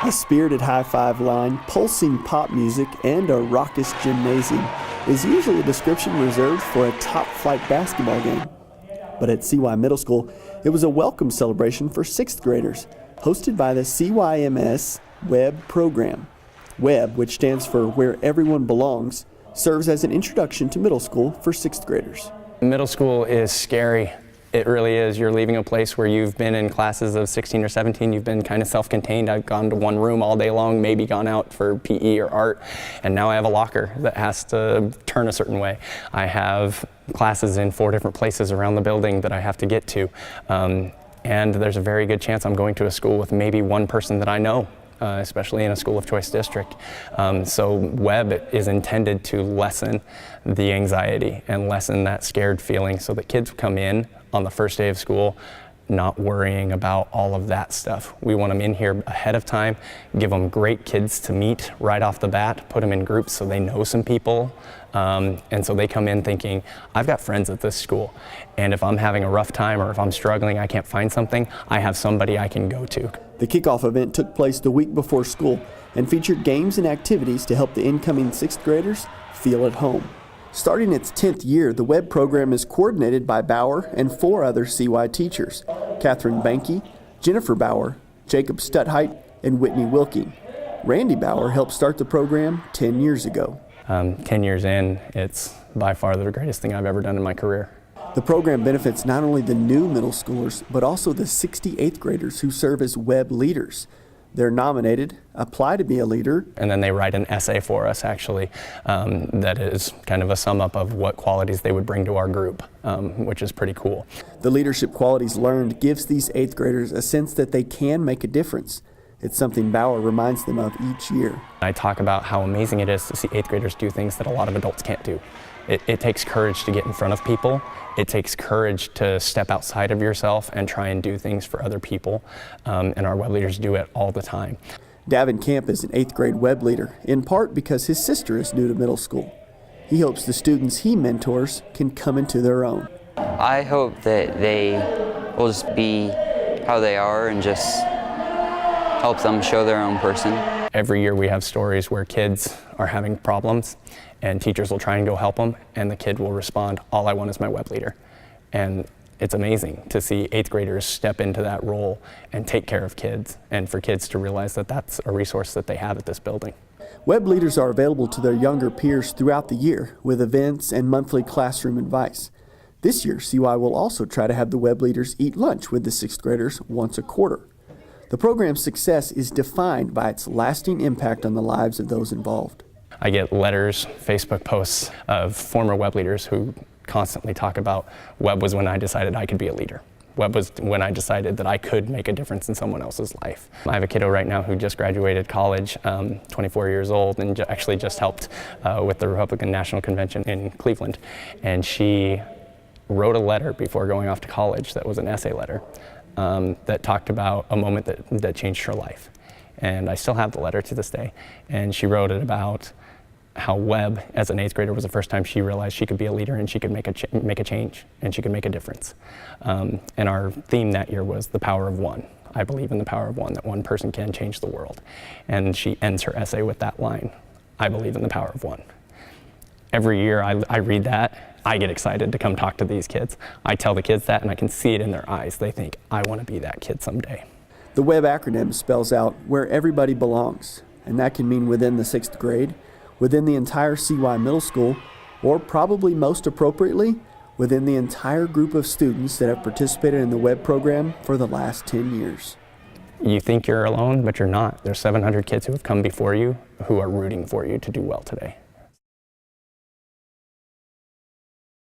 A spirited high-five line, pulsing pop music, and a raucous gymnasium is usually a description reserved for a top-flight basketball game. But at CY Middle School, it was a welcome celebration for 6th graders, hosted by the CYMS WEB program. WEB, which stands for Where Everyone Belongs, serves as an introduction to middle school for 6th graders. Middle school is scary. It really is. You're leaving a place where you've been in classes of 16 or 17. You've been kind of self-contained. I've gone to one room all day long, maybe gone out for PE or art, and now I have a locker that has to turn a certain way. I have classes in 4 different places around the building that I have to get to. And there's a very good chance I'm going to a school with maybe one person that I know, especially in a school of choice district. So WEB is intended to lessen the anxiety and lessen that scared feeling so that kids come in on the first day of school not worrying about all of that stuff. We want them in here ahead of time, give them great kids to meet right off the bat, put them in groups so they know some people, and so they come in thinking, I've got friends at this school, and if I'm having a rough time or if I'm struggling, I can't find something, I have somebody I can go to. The kickoff event took place the week before school and featured games and activities to help the incoming 6th graders feel at home. Starting its 10th year, the WEB program is coordinated by Bauer and 4 other CY teachers, Catherine Banky, Jennifer Bauer, Jacob Stutheit, and Whitney Wilking. Randy Bauer helped start the program 10 years ago. 10 years in, it's by far the greatest thing I've ever done in my career. The program benefits not only the new middle schoolers, but also the 68th graders who serve as WEB leaders. They're nominated, apply to be a leader, and then they write an essay for us, actually, that is kind of a sum up of what qualities they would bring to our group, which is pretty cool. The leadership qualities learned gives these 8th graders a sense that they can make a difference. It's something Bauer reminds them of each year. I talk about how amazing it is to see 8th graders do things that a lot of adults can't do. It takes courage to get in front of people. It takes courage to step outside of yourself and try and do things for other people, and our WEB leaders do it all the time. Davin Camp is an 8th grade WEB leader, in part because his sister is new to middle school. He hopes the students he mentors can come into their own. I hope that they will just be how they are and just help them show their own person. Every year we have stories where kids are having problems and teachers will try and go help them, and the kid will respond, all I want is my WEB leader. And it's amazing to see 8th graders step into that role and take care of kids, and for kids to realize that that's a resource that they have at this building. WEB leaders are available to their younger peers throughout the year with events and monthly classroom advice. This year, CY will also try to have the WEB leaders eat lunch with the 6th graders once a quarter. The program's success is defined by its lasting impact on the lives of those involved. I get letters, Facebook posts of former WEB leaders who constantly talk about WEB was when I decided I could be a leader. WEB was when I decided that I could make a difference in someone else's life. I have a kiddo right now who just graduated college, 24 years old, and actually just helped with the Republican National Convention in Cleveland. And she wrote a letter before going off to college that was an essay letter that talked about a moment that changed her life. And I still have the letter to this day. And she wrote it about how WEB, as an 8th grader, was the first time she realized she could be a leader and she could make a change and she could make a difference. And our theme that year was the power of one. I believe in the power of one, that one person can change the world. And she ends her essay with that line, I believe in the power of one. Every year I read that, I get excited to come talk to these kids. I tell the kids that and I can see it in their eyes. They think, I want to be that kid someday. The WEB acronym spells out where everybody belongs, and that can mean within the 6th grade, within the entire CY Middle School, or probably most appropriately, within the entire group of students that have participated in the WEB program for the last 10 years. You think you're alone, but you're not. There's 700 kids who have come before you who are rooting for you to do well today.